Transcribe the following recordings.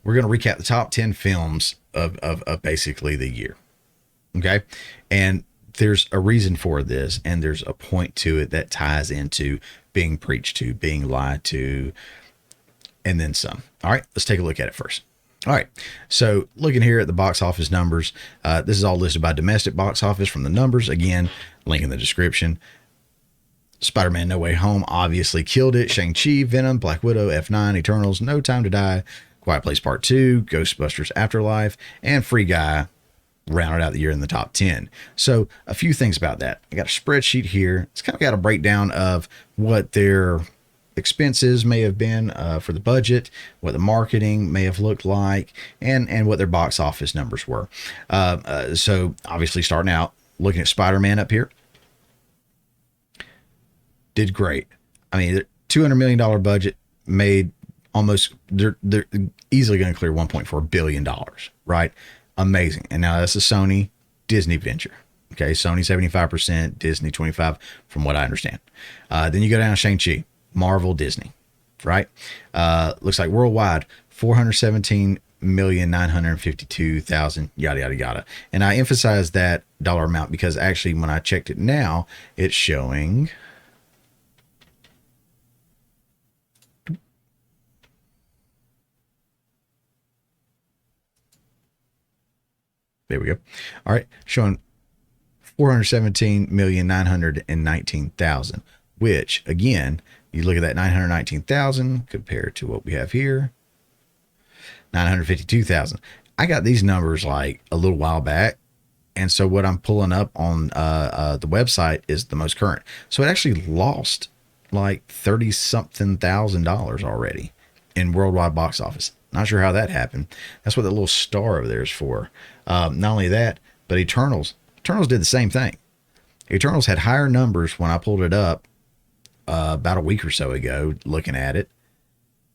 we're going to recap the top 10 films of basically the year. Okay. And there's a reason for this, and there's a point to it that ties into being preached to, being lied to, and then some. All right, let's take a look at it first. All right, so looking here at the box office numbers, this is all listed by domestic box office from the numbers. Again, link in the description. Spider-Man No Way Home obviously killed it. Shang-Chi, Venom, Black Widow, F9, Eternals, No Time to Die, Quiet Place Part 2, Ghostbusters Afterlife, and Free Guy rounded out the year in the top 10. So a few things about that. I got a spreadsheet here. It's kind of got a breakdown of what their expenses may have been for the budget, what the marketing may have looked like, and what their box office numbers were. So obviously starting out, looking at Spider-Man up here, did great. I mean, $200 million budget, made almost, they're easily going to clear $1.4 billion, right? Amazing. And now that's a Sony Disney venture. Okay. Sony 75%, Disney 25%, from what I understand. Then you go down to Shang-Chi, Marvel, Disney, right? Looks like worldwide, 417,952,000, yada, yada, yada. And I emphasize that dollar amount because actually when I checked it now, it's showing, there we go. All right. Showing 417,919,000, which again, you look at that 919,000 compared to what we have here, 952,000. I got these numbers like a little while back. And so what I'm pulling up on the website is the most current. So it actually lost like 30 something thousand dollars already in worldwide box office. Not sure how that happened. That's what the little star over there is for. Not only that, but Eternals did the same thing. Eternals had higher numbers when I pulled it up about a week or so ago, looking at it.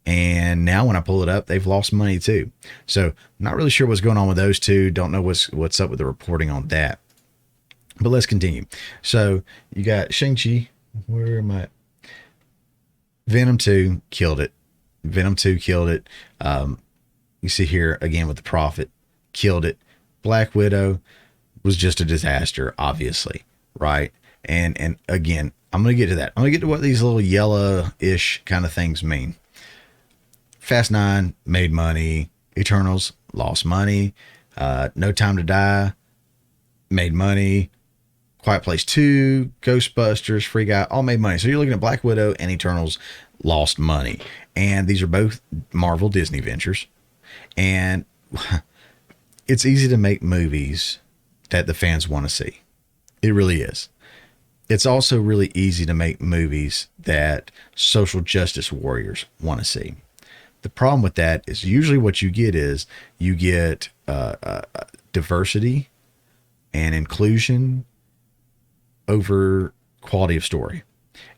And now when I pull it up, they've lost money too. So not really sure what's going on with those two. Don't know what's up with the reporting on that. But let's continue. So you got Shang-Chi. Where am I? Venom 2 killed it. Venom 2 killed it. You see here again with the Prophet, killed it. Black Widow was just a disaster, obviously, right? And again, I'm going to get to that. I'm going to get to what these little yellow-ish kind of things mean. Fast 9 made money. Eternals lost money. No Time to Die made money. Quiet Place 2, Ghostbusters, Free Guy, all made money. So you're looking at Black Widow and Eternals lost money. And these are both Marvel Disney ventures. And it's easy to make movies that the fans want to see. It really is. It's also really easy to make movies that social justice warriors want to see. The problem with that is usually what you get is you get diversity and inclusion over quality of story.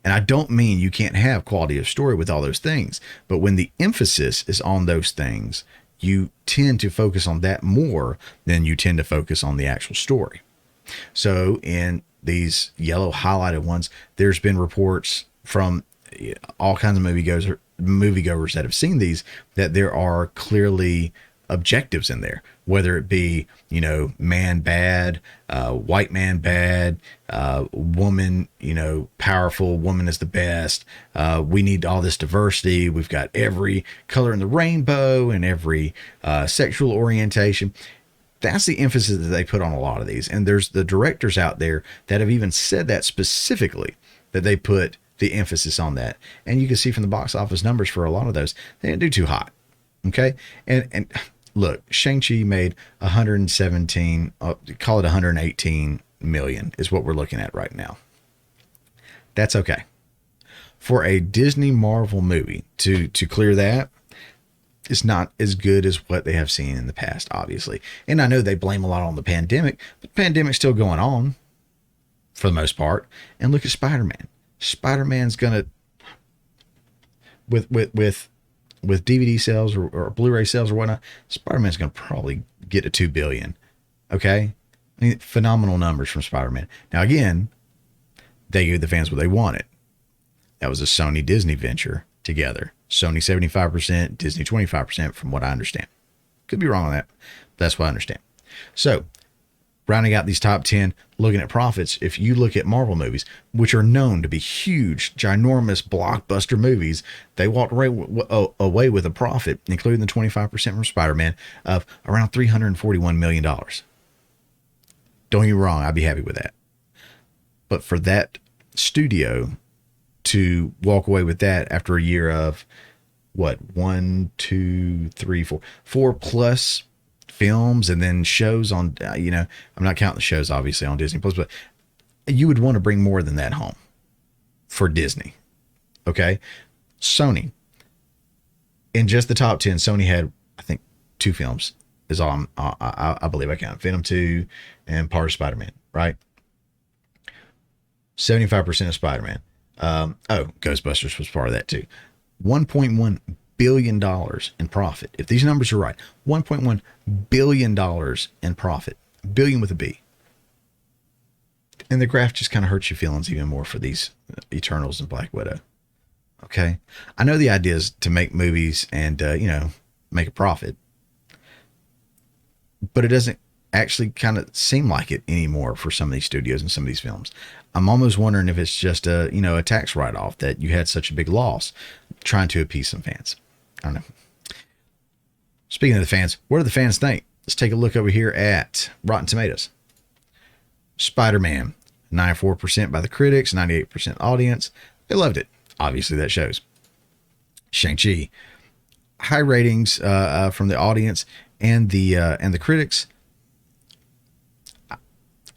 And I don't mean you can't have quality of story with all those things, but when the emphasis is on those things, you tend to focus on that more than you tend to focus on the actual story. So in these yellow highlighted ones, there's been reports from all kinds of moviegoers that have seen these, that there are clearly objectives in there, whether it be, man bad, white man bad, woman, powerful, woman is the best. We need all this diversity. We've got every color in the rainbow and every sexual orientation. That's the emphasis that they put on a lot of these. And there's the directors out there that have even said that specifically, that they put the emphasis on that. And you can see from the box office numbers for a lot of those, they didn't do too hot. Okay. And look, Shang-Chi made 117, call it 118 million is what we're looking at right now. That's okay. For a Disney Marvel movie to clear that, it's not as good as what they have seen in the past, obviously. And I know they blame a lot on the pandemic, but the pandemic's still going on for the most part. And look at Spider-Man. Spider-Man's gonna, with DVD sales or Blu-ray sales or whatnot, Spider-Man's gonna probably get to 2 billion. Okay, I mean, phenomenal numbers from Spider-Man. Now again, they gave the fans what they wanted. That was a Sony Disney venture together. Sony 75%, Disney 25%, from what I understand. Could be wrong on that. That's what I understand. So, rounding out these top 10, looking at profits, if you look at Marvel movies, which are known to be huge, ginormous blockbuster movies, they walked away with a profit, including the 25% from Spider-Man, of around $341 million. Don't get me wrong, I'd be happy with that. But for that studio to walk away with that after a year of what, 4+ films and then shows on, I'm not counting the shows obviously on Disney Plus, but you would want to bring more than that home for Disney. Okay. Sony, in just the top 10, Sony had, I think, 2 films is all I believe I count. Venom 2 and part of Spider-Man, right? 75% of Spider-Man. Ghostbusters was part of that too. $1.1 billion in profit. If these numbers are right, $1.1 billion in profit. Billion with a B. And the graph just kind of hurts your feelings even more for these Eternals and Black Widow. Okay. I know the idea is to make movies and, make a profit, but it doesn't actually kind of seem like it anymore for some of these studios and some of these films. I'm almost wondering if it's just a tax write-off that you had such a big loss trying to appease some fans. I don't know. Speaking of the fans, what do the fans think? Let's take a look over here at Rotten Tomatoes. Spider-Man, 94% by the critics, 98% audience. They loved it. Obviously, that shows. Shang-Chi, high ratings from the audience and the critics.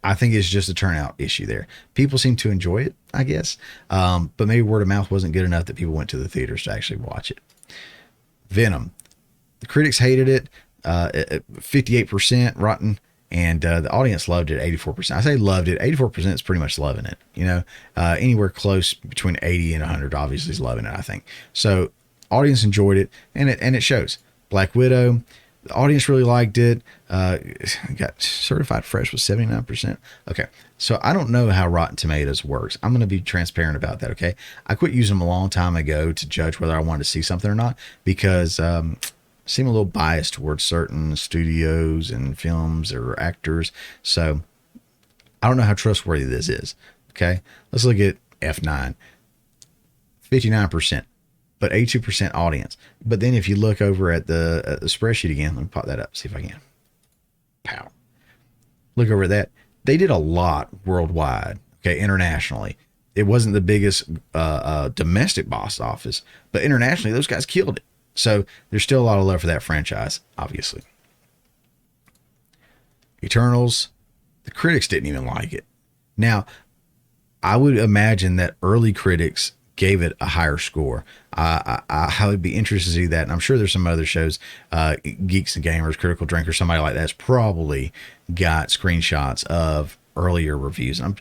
I think it's just a turnout issue there. People seem to enjoy it, I guess. But maybe word of mouth wasn't good enough that people went to the theaters to actually watch it. Venom. The critics hated it. 58% rotten. And the audience loved it, 84%. I say loved it. 84% is pretty much loving it. Anywhere close between 80 and 100 obviously is loving it, I think. So audience enjoyed it, and it shows. Black Widow, the audience really liked it. Got certified fresh with 79%. Okay, so I don't know how Rotten Tomatoes works. I'm going to be transparent about that, okay? I quit using them a long time ago to judge whether I wanted to see something or not because I seem a little biased towards certain studios and films or actors. So I don't know how trustworthy this is, okay? Let's look at F9. 59%. But 82% audience. But then if you look over at the spreadsheet again, let me pop that up, see if I can. Pow. Look over at that. They did a lot worldwide, okay, internationally. It wasn't the biggest domestic box office, but internationally, those guys killed it. So there's still a lot of love for that franchise, obviously. Eternals, the critics didn't even like it. Now, I would imagine that early critics gave it a higher score. I would be interested to see that. And I'm sure there's some other shows, Geeks and Gamers, Critical Drinker, somebody like that's probably got screenshots of earlier reviews. I'm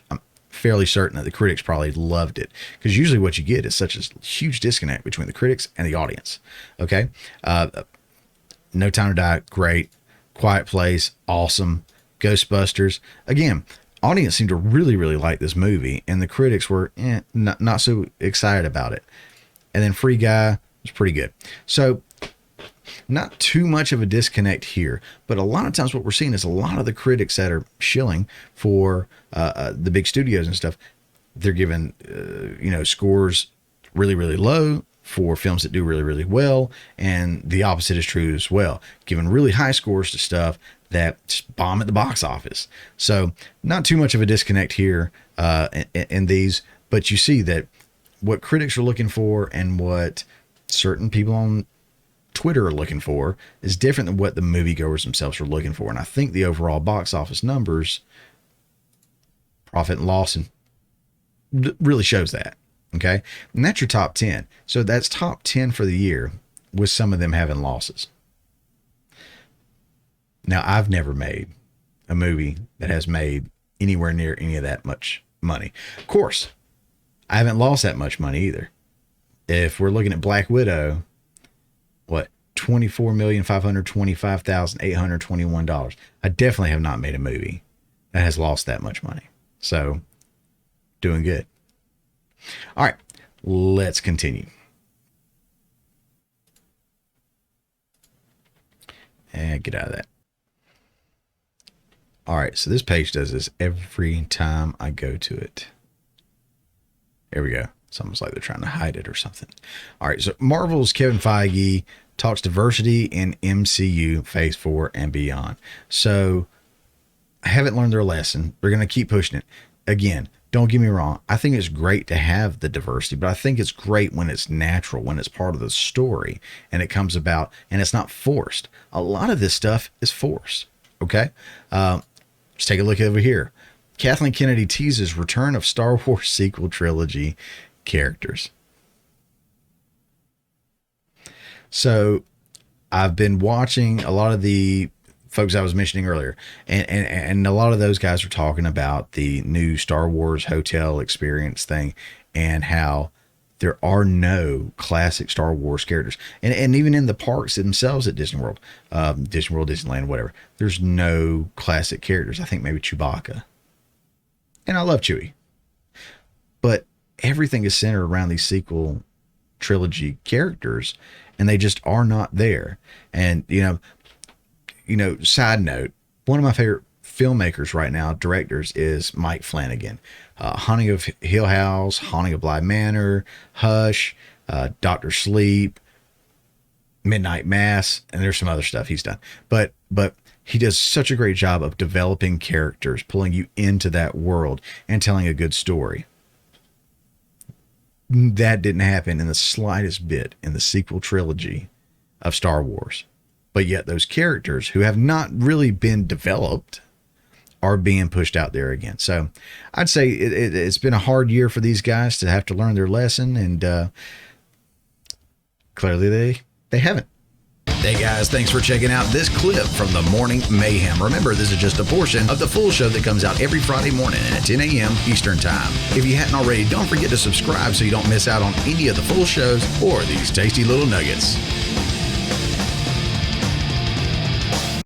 fairly certain that the critics probably loved it because usually what you get is such a huge disconnect between the critics and the audience. Okay. No Time to Die, great. Quiet Place, awesome. Ghostbusters, again, audience seemed to really, really like this movie, and the critics were not so excited about it. And then Free Guy was pretty good. So not too much of a disconnect here, but a lot of times what we're seeing is a lot of the critics that are shilling for the big studios and stuff, they're giving scores really, really low for films that do really, really well, and the opposite is true as well, giving really high scores to stuff that just bomb at the box office. So not too much of a disconnect here in these, but you see that what critics are looking for and what certain people on Twitter are looking for is different than what the moviegoers themselves are looking for. And I think the overall box office numbers, profit and loss, and really shows that. Okay. And that's your top 10. So that's top 10 for the year with some of them having losses. Now, I've never made a movie that has made anywhere near any of that much money. Of course, I haven't lost that much money either. If we're looking at Black Widow, what, $24,525,821. I definitely have not made a movie that has lost that much money. So, doing good. All right, let's continue. Get out of that. All right, so this page does this every time I go to it. There we go. It's almost like they're trying to hide it or something. All right, so Marvel's Kevin Feige talks diversity in MCU Phase 4 and beyond. So I haven't learned their lesson. They're going to keep pushing it. Again, don't get me wrong. I think it's great to have the diversity, but I think it's great when it's natural, when it's part of the story and it comes about and it's not forced. A lot of this stuff is forced. Okay. Let's take a look over here. Kathleen Kennedy teases return of Star Wars sequel trilogy characters. So I've been watching a lot of the folks I was mentioning earlier, and a lot of those guys are talking about the new Star Wars hotel experience thing and how there are no classic Star Wars characters. And even in the parks themselves at Disney World, Disneyland, whatever, there's no classic characters. I think maybe Chewbacca. And I love Chewie. But everything is centered around these sequel trilogy characters, and they just are not there. And, side note, one of my favorite filmmakers right now, directors, is Mike Flanagan. Haunting of Hill House, Haunting of Bly Manor, Hush, Doctor Sleep, Midnight Mass, and there's some other stuff he's done. But he does such a great job of developing characters, pulling you into that world, and telling a good story. That didn't happen in the slightest bit in the sequel trilogy of Star Wars. But yet those characters who have not really been developed are being pushed out there again. So I'd say it's been a hard year for these guys to have to learn their lesson, and clearly they haven't. Hey guys, thanks for checking out this clip from the Morning Mayhem. Remember, this is just a portion of the full show that comes out every Friday morning at 10 a.m. Eastern Time. If you hadn't already, don't forget to subscribe so you don't miss out on any of the full shows or these tasty little nuggets.